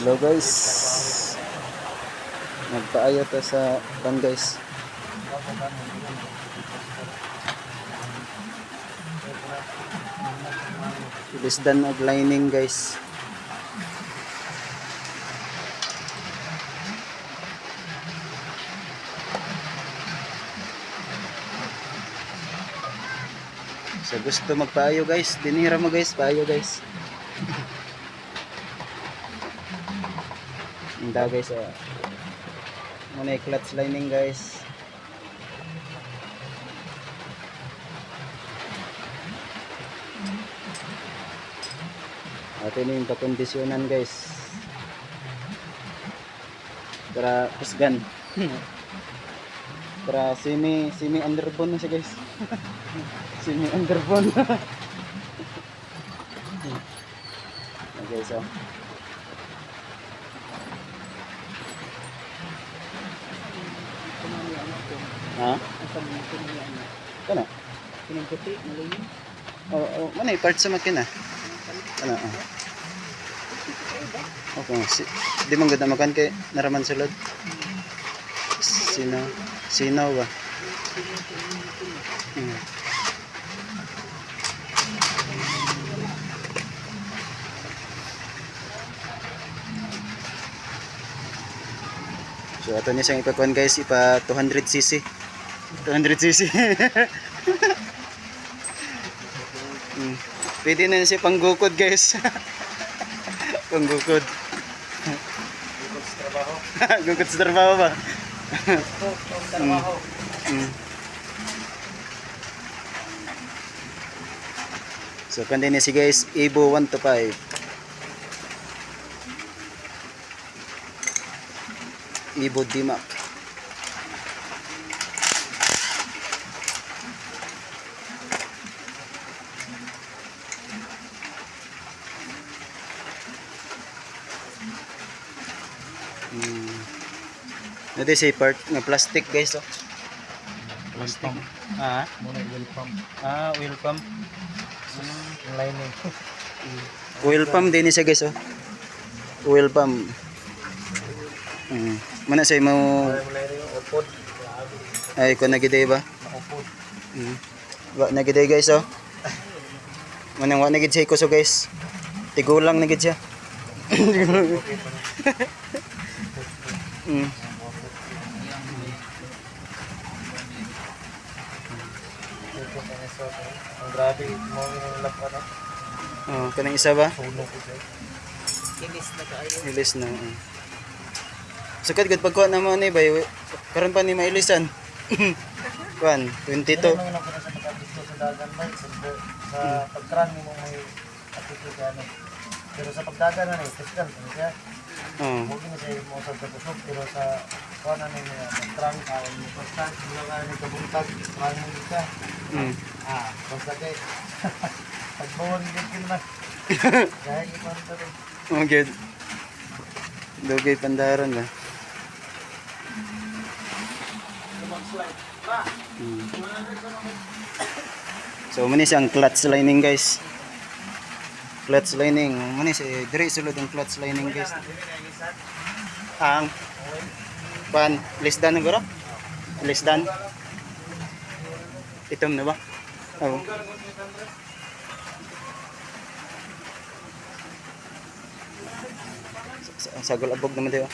Hello guys. Nagpaayo ta sa pan guys. Lisdan og lining guys. Sa gusto magpaayo guys, dinira mo guys, paayo guys. Inda guys, muna clutch lining guys. Atin yung pakondisyonan guys para kusgan. Para semi underbone na siya guys. Semi underbone. Okay, so ha? Kana? Kinang puti, malalim. Oh, mana part sa makina? Ano? Okay, di man gud na makan kay naraman sulod. Sinaw ba? So ato ni siyang ipakuan guys, ipa 200cc. 200cc. Pwede na siya panggukod guys. Panggukod. Gukod sa trabaho. Gukod sa trabaho ba? So kandin si guys, Evo 125. Evo D-Mac. Ito si part ng plastic guys, oh. Plastic. Muna oil pump. Oil pump. Lining. Oil pump din siya guys, oh. Oil pump. Mana say mo ay ko nagiday ba? Wa nagiday guys, oh. Manang wa nagid say ko so guys. Tigulang nagid siya. Ang grabe mo nilap ano. Oh, kanang isa ba? Sunog ko siya. Ilis na. Sukad gud pagkuha na mo ni bay. Karon pa ni mailisan. Kuan 22. Ano nang ako sa pagkadito sa dagan ba sa pagkran mo may attitude ano. Pero sa pagdagan na ni physical siya. Mo gini sa mo sa pagkusog pero sa kuan na ni pagkran ka ni pagkran mo nga ni kabuntag kuan mo siya. Basta kay pagbawon din na. Dahil ipon to. Okay. Dugay pandaron ba? So muni siyang clutch lining guys. Clutch lining. Muni si dire sulod ang clutch lining guys. Ang pan lisdan na guro? Lisdan. Itom na ba? Oh. Sagol abog naman tayo.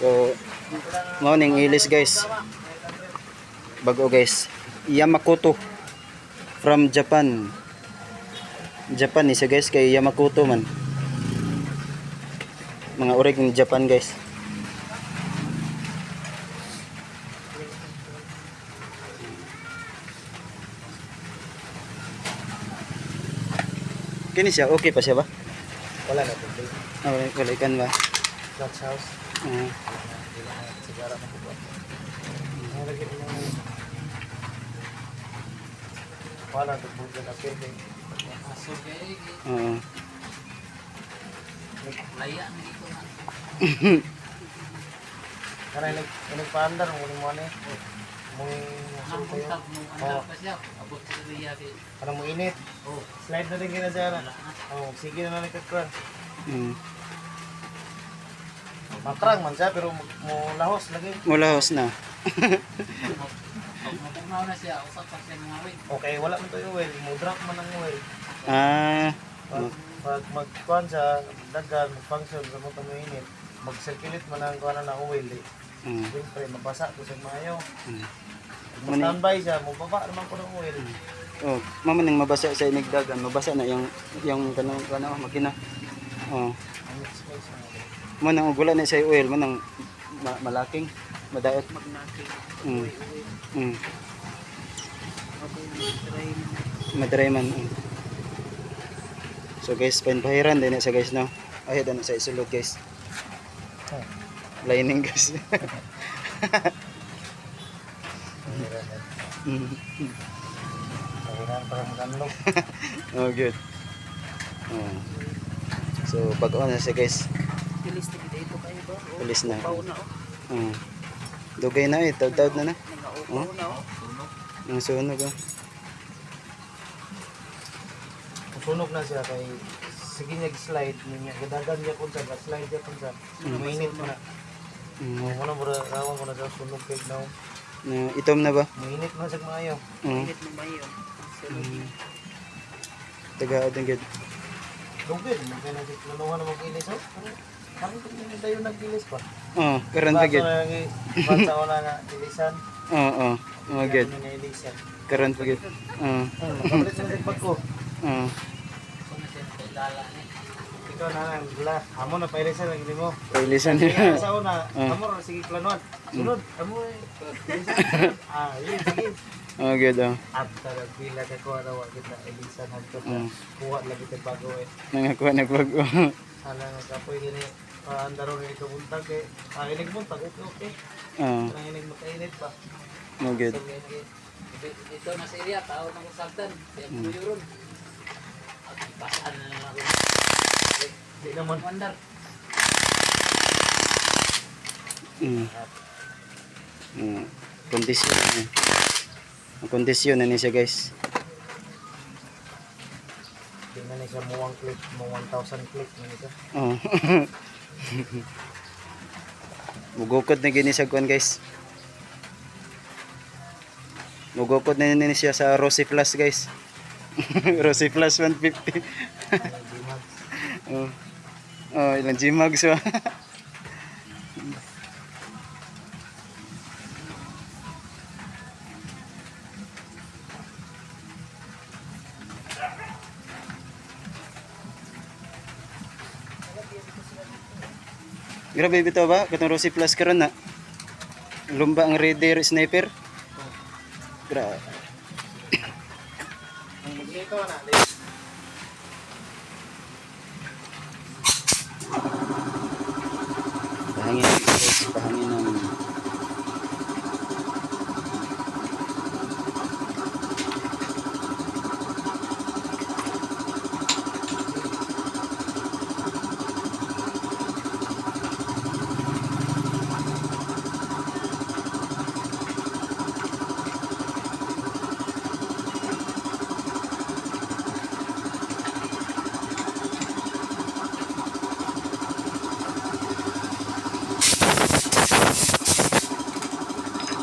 So, morning ilis guys. Bago guys. Yamakuto from Japan. Japan isa guys kay Yamakuto man. Mga orig ng Japan guys. Kini siya, okay pa siya ba? Wala na tuloy. Wala ikan ba? Clutch house. Sigara mo po. Wala to po na pwede. Aso kay. Laya na dito na. Karena nagpaandar mo ni mo ni. Mo Ang buntag mo, andar pa siya. Abot sa liya kay. Parang mo init. Oh, slide na din kina siya na. Oh, sige na na nagkakran. Matrang man siya pero mo lahos lagi. Mulahos na. Magpunaw na siya, usap pa siya mga oil. Okay, wala man to yung oil. Mo drop man ang oil. Ah, Pag magkuhan siya, dagan, mag-function sa mga tamuinit, mag-circulate man ang kuhan na oil. Siyempre, mabasa to sa mayo. Mag-standby siya, mababa naman ko ng oil. oh, mama nang mabasa sa inigdagan, mabasa na yung kanang makina. Oh. Ang space mo. Man ang ugulan na sa oil, man ang malaking, madaot. Magnaking. Madry man. So guys, pahiran din sa guys no. Ay dan sa isulod guys. Lining guys. Pahiran para mag-unlock. Oh good. Oh. So pag-on na siya guys. Bilis na dito kayo ba? Bilis na. Pao na Dugay na taud-taud na na. Nag-upaw na Sunog. Ang sunog oh. Sunog na siya kay sige niya slide niya gadagan niya kun sa slide niya kun sa mainit na. Mo na mura rawang ko na sa sunog kay now. Itom na ba? Mainit na sa maayo. Mainit na maayo. Taga din gid. Dugid mo kay na planuhan na mag-ilis oh. Parang hindi tayo nag-ilis pa. Oh, karon pa gid. Basta ko na nga ilisan. Oo. Oh good. Ilisan. Karon pa gid. Makapalit na sa ko. Oo. Ikaw na lang, gula. Amo na pailisan lang hindi mo. Pailisan Kaya niya. sa una, amo ra sige planuhan. Sunod, amo eh. Yun, sige. Oh good oh. At talagang pila ka ko na wag kita ilisan hangtod na kuha lagi kay bago eh. Nangakuha nagbago. Sana nga kapoy gini andaro ni kabuntag eh. Inig buntag okay. Oo. Kanang inig makainit pa. Oh good. Dito na sa area, tao ng usaltan. Kaya kuyuron. At pasaan na naman ako. Di naman. Wandar. Kondisyon. Ang kondisyon na niya guys. Di na niya siya muwang click, mo 1,000 click na niya. Oh. Mugukod na gini siya kuan guys. Mugukod na nini siya sa Rosy Plus guys. Rosy Plus 150. Oh. Oh, ilang Gmags ba? Grabe bitaw ba? Katong Rosy Plus karon na. Lumba ang Raider Sniper. Grabe. Dito na. Pahangin guys, pahangin ng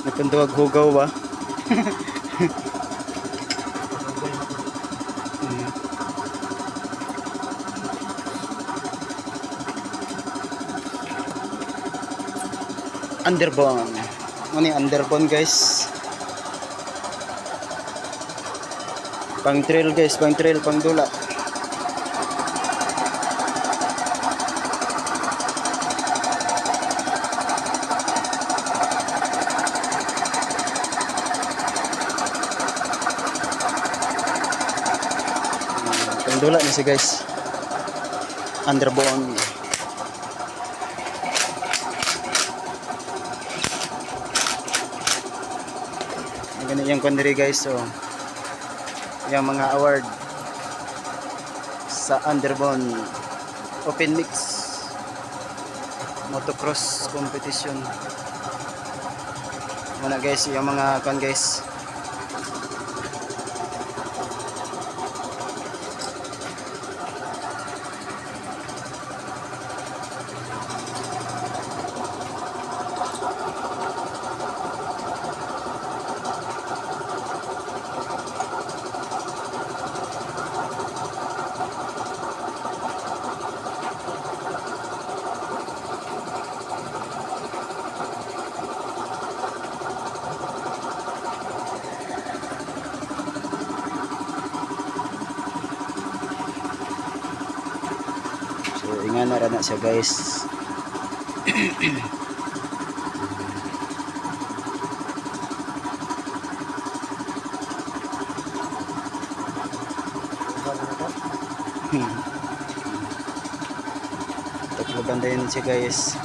napuntuwag hugaw ba? Underbone. Ano yung underbone guys? Pang trail guys, pang trail, pang dula. Pang dula na si guys. Underbone. Ganun yung kundiri guys, so yung mga award sa Underbone Open Mix Motocross Competition. Muna guys, yung mga kon guys. So ingan na ra na siya guys. Taklo banda yun siya guys.